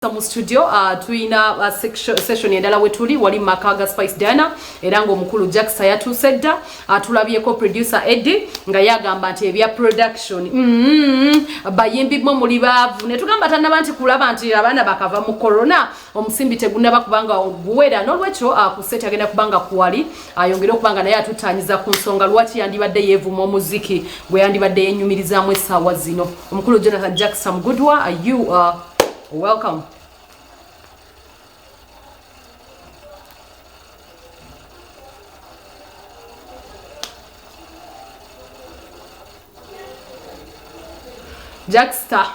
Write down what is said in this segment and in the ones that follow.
Mu studio tuina session endala wetuli wali makaga Spice Dana era ngo mukulu Jackson yatusedda tulabyeko producer Eddie nga yagamba nti ebya production bayimbi mo muli bavu ne tugamba tanaba nti kulaba nti abana bakava mu corona omusimbi tegunaba kubanga buwera nolwecho ku set agenda kubanga kuwali ayongera kubanga naye atutanyiza ku nsonga lwaki yandibadde yevuma omuziki gwe yandibadde yenyumirizamu essaawa zino omukulu Jonathan Jackson Goodwa you welcome. Jackstar.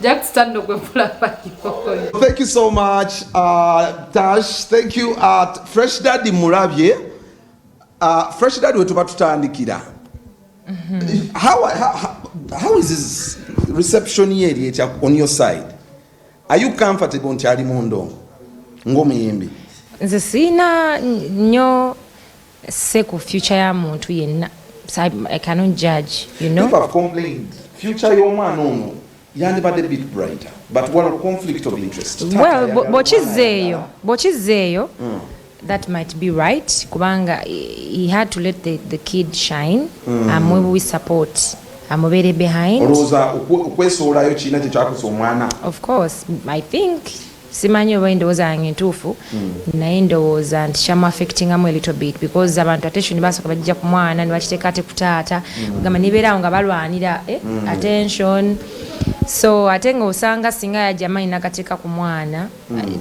Jackstar no Thank you so much, Tash. Thank you, Fresh Daddy Murabye. Fresh Daddy wetu batutandikira. How is this reception here on your side? Are you comfortable nti ali mu ndongo ng'omuyimbi? Nze sina nnyo seku future ya muntu yenna. So I cannot judge, you know. People have complained. Future y'omwana ono yandibadde a bit brighter, but what conflict of interest? Well, bochizeyo. That might be right. Kubanga he had to let the kid shine. And we support. I'm very behind. Of course, I think simanyi oba endowooza yange entuufu naye ndowooza nti kyamu affectingamu a little bit because abantu attention basooka bajja ku mwana ne bakiteeka ate ku taata gamba nibeerawo nga balwanira attention so ate nga osanga singa yajja mayi nakateeka ku mwana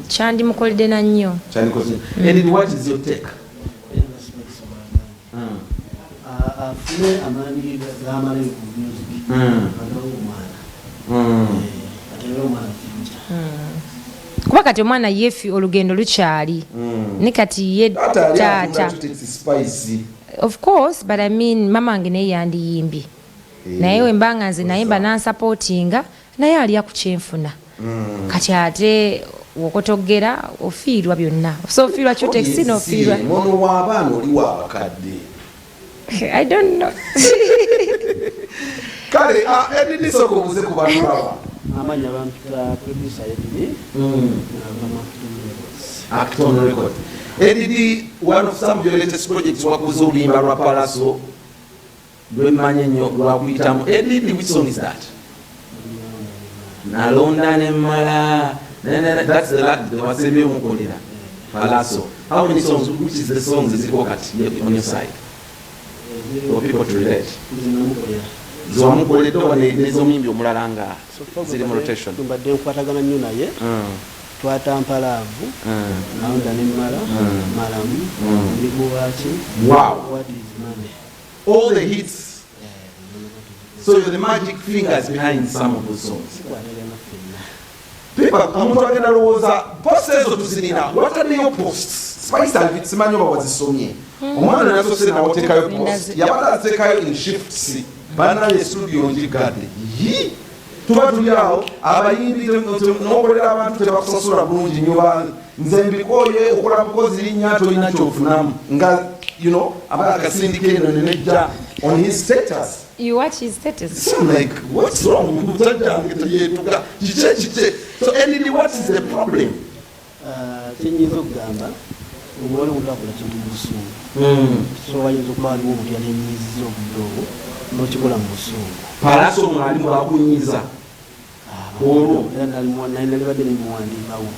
kyandimukoledde na nnyo. And what is your take? Afune amani gamale ku music kuba kati omwana yefi olugendo lukyali ne kati ye taata of course but I mean mama wange naye yandiyimbi naye wembanga nze nayimba nansupportinga naye alya ku kyenfuna kati ate wokotogera ofiirwa byonna so ofiirwa kyutekisi n'ofiirwa mono w'abaana oli w'abakadde. I don't know. Kale edini soko buze ku bantu baba amanya abantu producer Eddie Acton Record. Eddie, one of some of your latest projects wakuze oluyimba lwa Pallaso lwemmanye nnyo lwakuyitamu. Eddie, which song is that? Nalonda ne mala. That's the last the wasebe omukolera Pallaso. How many songs, which is the songs is it on your side for people to relate? Zomukoledde n'ezomuyimbi omulala nga ziri mu rotation. Mbadde nkwatagana nnyo naye twatampalaavu Nalonda ne mala malamu ndikuwaki. Wow. What is money? All the hits. So you're the magic fingers behind some of those songs. People, omuntu agenda lowooza posts ezo tuzinina wataneyo posts Spice Alvit simanyi oba wazisomye omwana nasosere nawoteekayo post yabadde ateekayo in shifts banaye studio njigadde tuba tuli awo abayimbi n'okolera abantu tebakusasula bulungi nyoba nze mbikoye okola mukozi linnya tolina kyofunamu nga you know abala akasindika eno nenejja on his status. You watch his status. So like, what's wrong? So Eddie, what is the problem? Kyenyiza okugamba obuwala obutakola kintu mu busungu so wayinza okuba aliwo omuntu yalenyiziza obudongo n'okikola mu busungu. Pallaso mwalimu akunyiza olwo era nalibadde nemuwandiikawo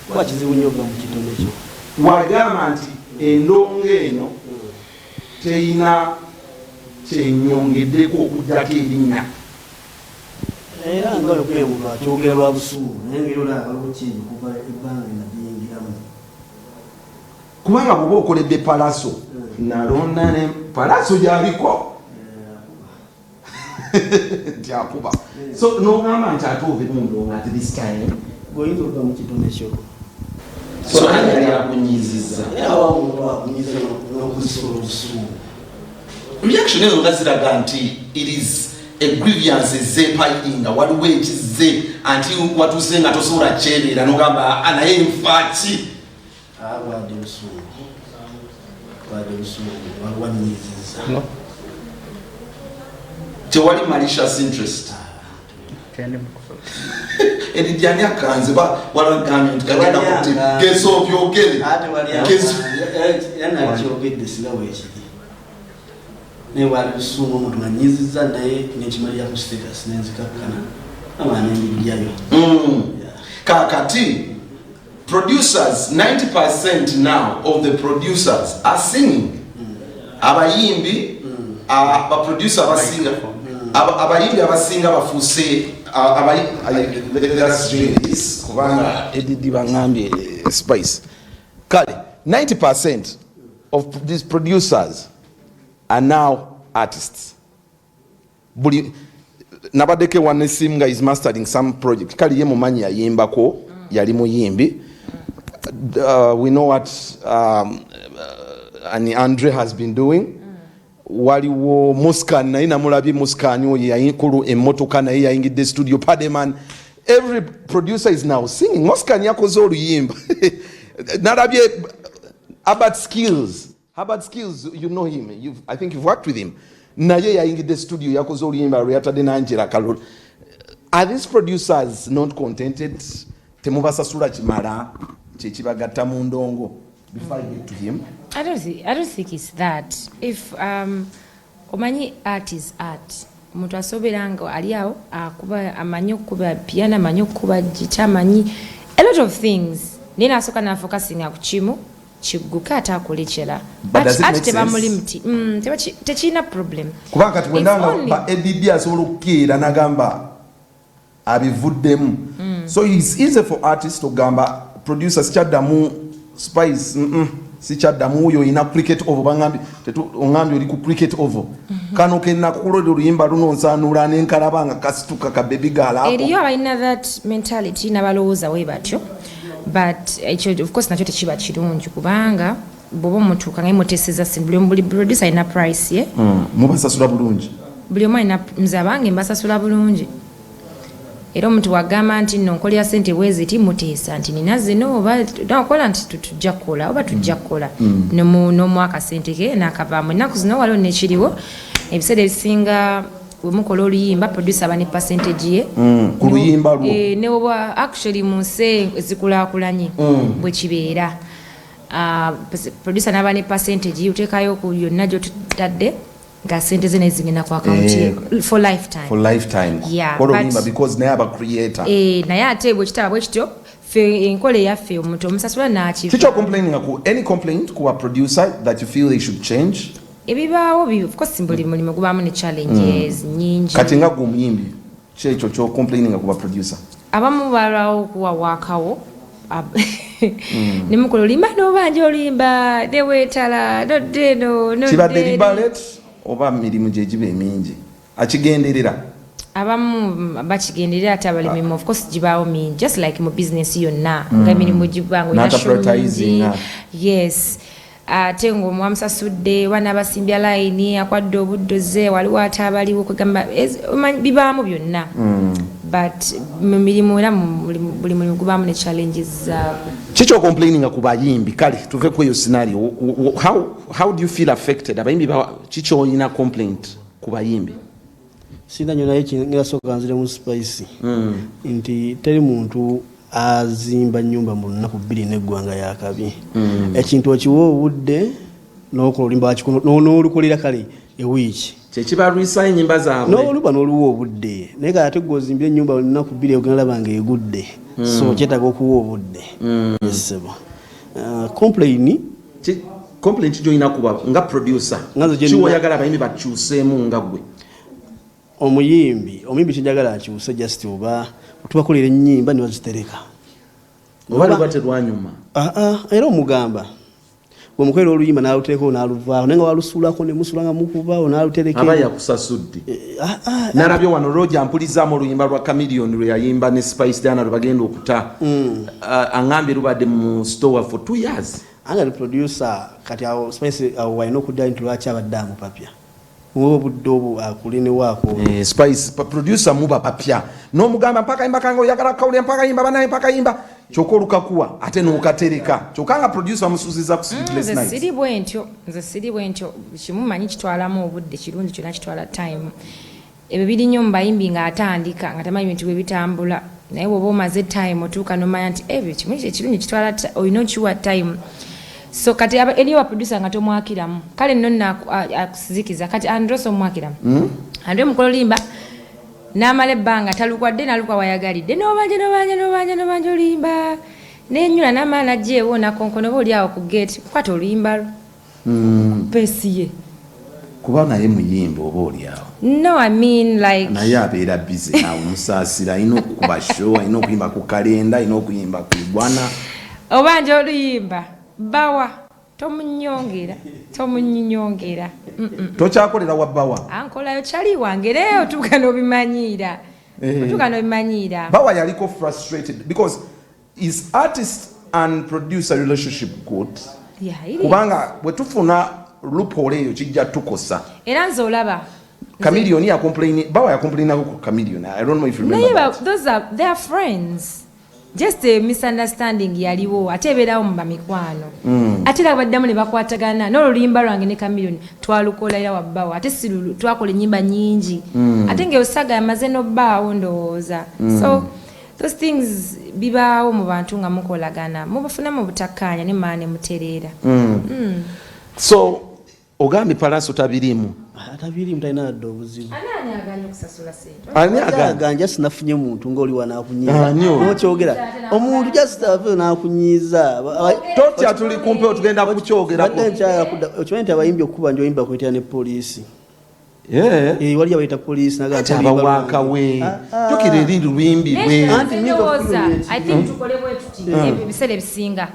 kuba kizibu nnyo okuba mu kitonde ekyo. wagamba nti endongo eno teyina kyenyongeddeko okuddako erinnya era nga olwokwebulwa kyogera lwa busuulu naye ngeri olaba lukingi kuva ebbanga nabyingiramu kubanga bw'oba okoledde Pallaso Nalonda ne Pallaso gy'aliko nti akuba so n'ogamba nti ate ove mu ndongo at this time oyinza okuba mu kitonde ekyo so ani yali akunyizizza era wamuntu akunyiza n'okuzisola obusuulu. reaction ezo nga ziraga nti it is a grievance ezeepayiringa waliwo ekize anti watuuse nga tosobola kyereera n'ogamba anaye nfaaki abadde busuulu waliwo wanyiziza tewali malicious interest erijani akanze walagambye nti kagenda kuti geso byogere yana kyogedde sirawekiri newalusunga omuntu nganyiziza naye nekimali yaku status nenzikakkana abaana embiryayo kakati producers 90% now of the producers are singing abayimbi abaproducer abasinga abayimbi abasinga bafuse kubanga edidi bangambye spice kale 90% of these producers are now artists buli nabadeke one simga is mastering some project kale ye mumanyi yayimbako yali muyimbi we know what Andre has been doing waliwo Muskan naye namulabye Muskan oyo yayinkulu emmotoka naye yayingidde studio Pademan every producer is now singing Muskan yakoze oluyimba nalabye Herbert Skills you know him I think you've worked with him naye yayingidde studio yakoze oluyimba lweyatadde n'Angela Kalol are these producers not contented temubasasula kimala kyekibagatta mu ndongo before I get to him I don't think it's that. If omanyi art is art. Omuntu asoberanga ali awo akuba amanyi okuba piano amanyi okuba gita amanyi a lot of things. Nina asoka na focusinga ku kimu kiguka atakolekera. Art tebamuli mti. Techina problem. Kubanga kati wendanga ba EDD asobola okukeera nagamba abivuddemu. So it's easy for artists to gamba producers kyaddamu spice si kyaddamu oyo ina cricket over bangambi ongambi oli ku cricket over kano kenna kukulode oluyimba luno nsanula nenkalabanga kasituka ka baby girl hapo eriyo abalina that mentality nabalowooza we batyo but of course nakyo tekiba kirungi kubanga bobo mutuuka nga imuteseza buli producer ina price ye mubasasula bulungi buli omu alina nze abange mbasasula bulungi era omuntu wagamba nti nno nkolera ssente bweziti muteesa nti nina zino oba nakola nti tujja kukola oba tujja kukola n'omwaka ssente ke nakavaamu ennaku zino waliwo nekiriwo ebiseera ebisinga wemukola oluyimba producer aba ne percentage ye ku luyimba lwo ne oba actually mu nsi ezikulaakulanye bwe kibeera producer n'aba ne percentage oteekayo ku yonna gy'otadde nga sente zene zingina kwa account for lifetime yeah but because naye aba creator naye ate bwe kitaba bwe kityo fe enkole yaffe omuntu omusasula n'akiva kicho complaining aku any complaint ku a producer that you feel they should change ebibaawo of course buli mulimu gubaamu ne challenges nyingi kati nga gumuyimbi kyekyo kyo complaining aku a producer abamu balawo kuwa wakawo nimukola olimba n'obanja olimba newetala no kibadde libalet oba mirimu gyegiba emingi akigenderera abamu bakigenderera ate abalimi of course gibaawo mingi just like mu business yonna nga emirimu gibanga advertising yes ate ng'omwamusasudde wana abasimbya layini akwadde obuddoze waliwo ate abaliwo kugamba bibaamu byonna but mu mirimu era buli mulimu gubaamu ne challenges zaabwe kikyo complaining ku bayimbi kale tuve ku eyo scenario how do you feel affected abayimbi kikyo olina complaint ku bayimbi sina nyo naye kingasooka nzire mu spice nti teri muntu azimba nyumba mu lunaku 2 n'eggwanga yakabi ekintu okiwa obudde n'okola olimba n'olukolera kale ewiiki kyekibalwisa enyimba zaabwe n'oluba n'oluwa obudde naye kale ate gwozimbira ennyumba olunaku 2 ogenalaba nga egudde so kyetaaga okuwa obudde esebo complaint gyolina kuba nga producer kiwoyagala abayimbi bakyuseemu nga gwe omuyimbi kijagala akyuse just oba tubakolera ennyimba ne bazitereka oba luba terwanyuma era omugamba bwemukolera oluyimba n'aluteekao n'aluvaaho naye nga walusuulako ne musulanga mukubaawo n'alutereka aba yakusasudde nalabye wano roja mpulizaamu oluyimba lwa Chameleon lwe yayimba ne Spice Diana lwe bagenda okuta aŋŋambye lubadde mu store for 2 years anga ne producer kati awo Spice awo walina okuddayo nti lwaki abadde amupapya obudde obwo akuline waako Spice producer muba papya n'omugamba mpaka yimba kanga oyagala kawulira mpaka yimba banaye mpaka yimba kyokka olukakuwa ate n'okatereka kyokka nga producer amusuuziza ku sleepless nights nze siri bwe ntyo kimu manyi kitwalamu obudde kirungi kyonna kitwala time ebyo biri nnyo mu bayimbi ng'atandika nga tamanyi bintu bwe bitambula naye bw'oba omaze time otuuka n'omanya nti ebyo kimu ekirungi kitwala olina okiwa time so kati eriyo baproducer nga tomwakiramu kale nno akusizikiza kati androso omwakiramu andre mukola olimba n'amala ebbanga talukwadde nalukwa wayagalidde nobanja olimba nenyula n'amala najjeewo nakonkono oba oli awo ku gate kwata oluyimba peesi ye kuba naye muyimba oba oli awo no I mean like naye abeera busy nawe musaasira alina okukuba show alina okuyimba ku kalenda alina okuyimba ku igwana obanja oluyimba bawa tomunyongera tokyakolera wabbawa ankolayo kyali wange leero otuuka n'obimanyira bawa yaliko frustrated because is artist and producer relationship good kubanga bwe tufuna loophole eyo kijja tukosa era nze olaba Chameleon bawa yakomplainako ku Chameleon I don't know if you remember that. They are friends just a misunderstanding yaliwo ate ebeerawo mu bamikwano ate era baddamu ne bakwatagana n'oluyimba lwange ne Chameleon twalukola era wabbawo ate si twakola ennyimba nnyingi ate ng'eosaga yamaze n'obbaawo ndowooza so those things bibaawo mu bantu nga mukolagana mubafunamu obutakkaanya ne mmaa ne mutereera so ogambye Pallaso tabirimu talina adde obuzibu ani aganye okusasula sente aganja sinafunye muntu ng'oli wanaakunyiiza nokyogera omuntu jasitave naakunyiiza totya tuli kumpewo tugenda kukyogerako okimanyi nti abayimbi okukuba nti oyimba kwetera ne poliisi wali abayita poliisi nagabawakawe jukira eri lubimbi ndowooza I think tukole bwe tuti ebiseera ebisinga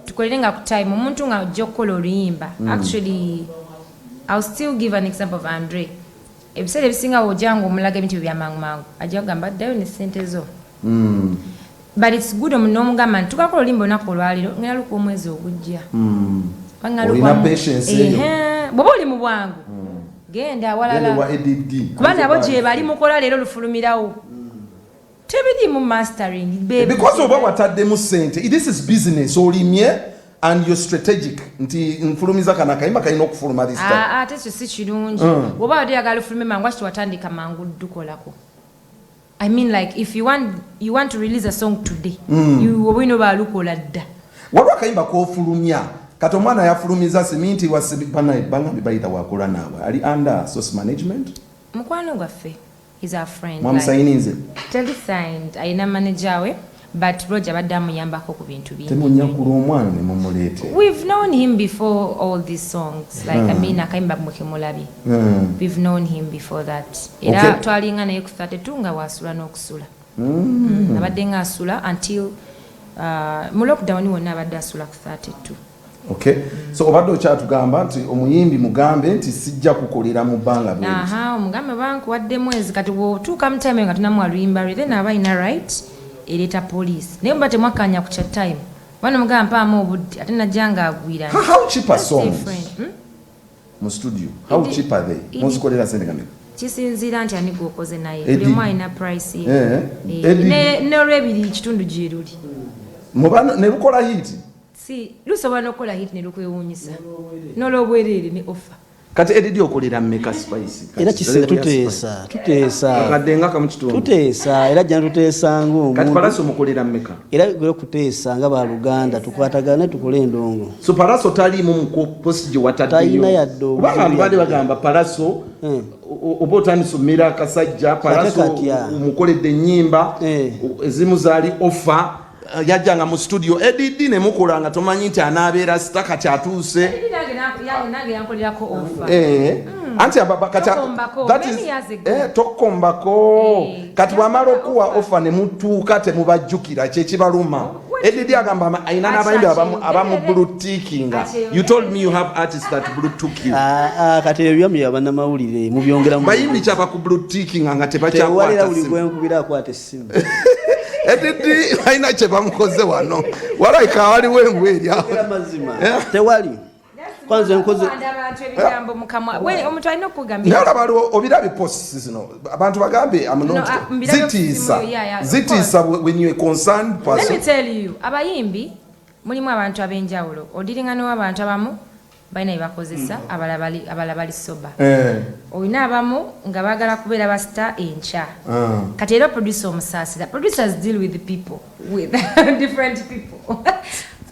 tukolere nga ku time omuntu nga ajja okukola oluyimba actually I'll still give an example of Andre ebiseera ebisinga wojanga omulaga ebintu byamangumangu ajja kugamba ddayo ne ssente zo but it's good n'omugamba nti tukakola oluyimba olunaku olwaliro ngenda luka omwezi ogujja bw'oba oli mu bwangu genda awalala kuba nabo gye bali mukola leero lufulumirawo tebiri mu mastering because oba wataddemu ssente this is business olimye and you're strategic nti nfulumiza kana kayimba kalina okufuluma this time ate ekyo si kirungi oba oyagala ofulume mangu lwaki watandika mangu dukolako I mean like if you want to release a song today you oba ino baalukola dda waliwo akayimba kofulumya kati omwana yafulumiza siminti bangambi bayita wakola naawe ali under source management mukwano gwaffe is our friend mwamusayininze signed ayina manager we but Roger badde amuyambako ku bintu bingi temunyakula omwana ne mumuleete we've known him before all these songs like I mean akayimba mwekemulabi we've known him before that era twalinga naye ku 32 nga wasula n'okusula nabadde nga asula until mu lockdown wonna abadde asula ku 32 okay so obadde okyatugamba nti omuyimbi mugambe nti sijja kukolera mu bbanga omugambe bankuwadde mwezi kati bw'otuuka mu time nga tunamu aluyimba lwe then aba ina right ereeta poliisi naye muba temwakkanya ku kya time bano mugamba mpaamu obudde ate najja nga agwira how cheap are songs mu studio how cheap are they muzikolera sente kameka kisinziira nti ani gwokoze naye buli omu alina price ye n'olwebiri kitundu gye luli ne lukola hiti si lusobola n'okukola hiti ne lukwewuunyisa n'olwobwereere ne offer kati edidi okolera mmeka spice era kisinga tuteesa akaddenga kamu kitundu tuteesa era jjana tuteesa ng'omuntu kati Pallaso mukolera mmeka era gwe kuteesa nga baluganda tukwatagane tukole endongo so Pallaso taliimu mu post gye talina yadde kubanga abantu baali bagamba Pallaso oba otandisa omera akasajja Pallaso mukoledde ennyimba ezimu zaali offer yajjanga mu studio edidi ne mukola nga tomanyi nti anaabeera sita kati atuuse anti tokombako kati bwamala okuwa ofa ne mutuuka temubajjukira kyekibaluma edidi agamba ayina n'abayimbi abamu blutikinga you told me you have artists that blutik you kati ebyo bya bannamawulire mubyongera bayimbi kyaba ku blutikinga nga tebakyakwata buli gwenkubira akwata essimu edidi ayina kye bamukoze wano walayika waliwo engu eryawo tewali kwanza enkoze omuntu alina okugambira naye olaba obirabye posts zino abantu bagambe zitiisa when you are concerned person. Let me tell you abayimbi mulimu abantu ab'enjawulo odiringa n'abantu abamu balina ebakozesa abala bali soba olina abamu nga baagala kubeera ba star enkya kati era producer omusaasira producers deal with the people with different people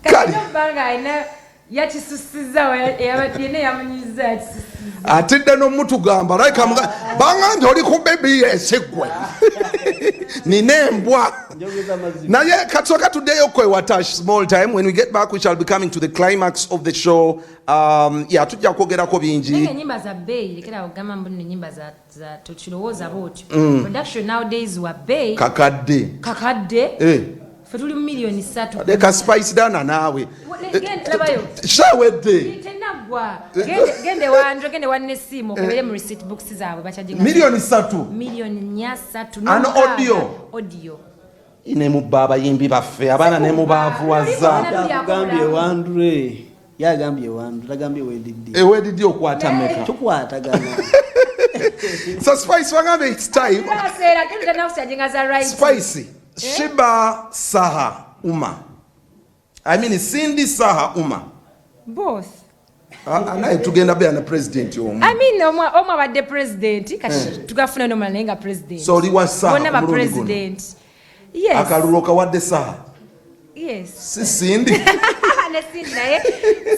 kati nobanga alina yakisusiza yena yamunyiza yakisusiza atidde n'omutugamba bangambye oli ku bebi eseggwe nina embwa naye kasooka tuddeyo kwewa Tash small time. When we get back we shall be coming to the climax of the show. Tujja kwogerako bingi enyimba za bei lekera ogamba mbona enyimba za tukirowooza bwotyo production nowadays wa bei kakadde fe tuli million 3 leka Spice Dana naawe labayo shawedde gende wanne simu okebere mu receipt books zaabwe bachajinga million 3 ano audio ine mu baba yimbi baffe abana ne mu bavuwaza yagambye wandu tagambye wediddi wediddi okwata meka tukwatagana so Spice wangambe it's time Spice Shiba Saha Uma. I mean Cindy Saha Uma. Both. Anaye tugenda be na president yo. I mean omwa badde president kati tugafuna no malenga president. So li was Saha. Bona ba president. Yes. Akaluroka wadde Saha. Yes. Si Cindy. Ne Cindy naye.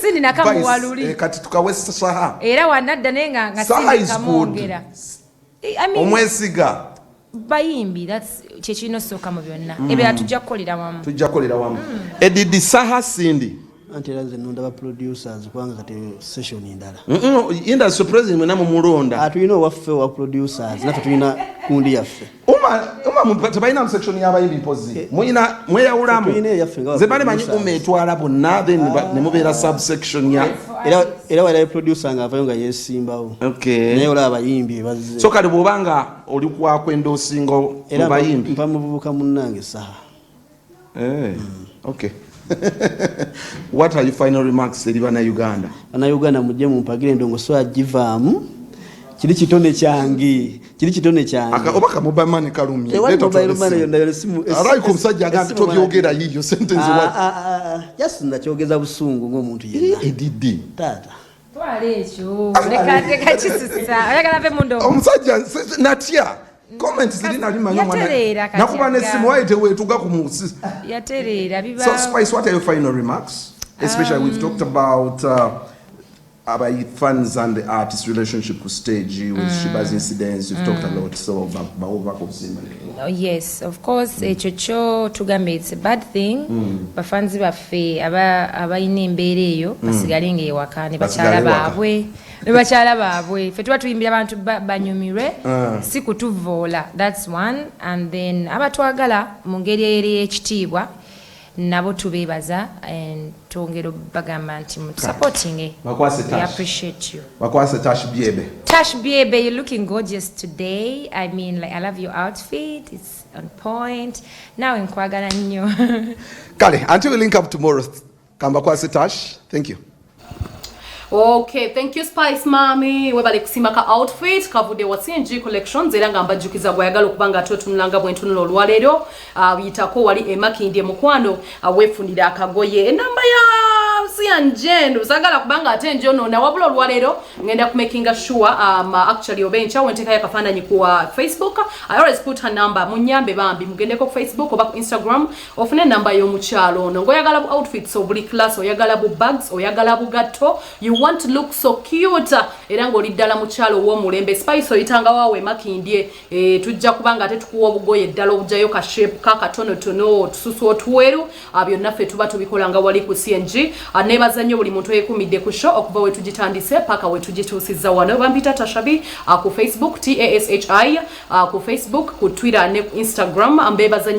Cindy nakamuwaluli. Kati tukawesa Saha. Era wanadda nenga nga Cindy kamongera. I mean omwesiga. Bayimbi that's chechino soka mu byonna ebya tujja kukolera wamu edidi Saha Cindy anti laze nonda ba producers kwanga kati session indala industry president mwe mulonda atuyina waffe wa producers nafe tuyina kundi yaffe uma tabaina mu section y'abayimbi pozi muyina mweyawulamu zebane manyi etwala bonna then ne mubeera subsection ya era wala producer nga avayo nga yesimbawo naye olaba abayimbi bazze so kali bwobanga oli kwakwenda osingo mu bayimbi mpa muvubuka munnange Saha okay. What are your final remarks eri bana Uganda? Bana Uganda mujje mumpagire endongo so agivaamu kiri kitone kyange obaka mobile money kalumye mobile money yonda simu arayi ku musajja agambe tobyogera yiyo sentence wa just ndakyogeza busungu ng'omuntu yenna edidi tata twale ekyo leka kisusa ayagala ve mundo omusajja natya comments zilina limanyo mwana nakuba nesimu waite wetuga ku musi yaterera biba. So Spice, what are your final remarks, especially we've talked about fans and the artist relationship with stage with Shiba's incidents. We've talked a lot so about yes, of course echo tugambe it's a bad thing bafanzi baffe abayina embeera eyo basigalenga ewaka ne bakyala baabwe fe tuba tuyimbira abantu banyumirwe si kutuvoola, that's one. And then abatwagala mu ngeri eri ekitiibwa nabo tubebaza and tongero bagamba nti supporting we appreciate you. Bakwase Tash Biebe, you're looking gorgeous today. I mean, like, I love your outfit, it's on point now in kwagala nnyo. Kale, until we link up tomorrow, kamba kwase Tash, thank you. Okay, thank you Spice Mami. Webale kusimba ka outfit kavude wa CNG collections era nga mbajukiza gwayagala okubanga totunulanga bwentunula olwaleero biyitako wali emakindi mukwano wefunira akagoye enamba ya siyanjendo sagala kubanga ate njono na wabula olwaleero ngenda kumakinga sure actually obencha wenteka yakafananyi kuwa Facebook. I always put her number munyambe bambi mugendeko ku Facebook oba ku Instagram ofune namba yo mukyalo ono ngoyagala bu outfits obuli class oyagala bu bags oyagala bu gatto you want to look so cute era ngoli ddala mukyalo wo mulembe Spice oyitanga wawe makindye tujja kubanga ate tukuwa obugoye ddala obujayo ka shape ka katono tono tususu otweru byonna ffe tuba tubikolanga wali ku CNG. Nebaza nnyo buli muntu yekumidde ku show okuva we tugitandise paka we tugituusiza wano bambita Tashabi ku Facebook TASHI ku Facebook ku Twitter ne Instagram ambebaza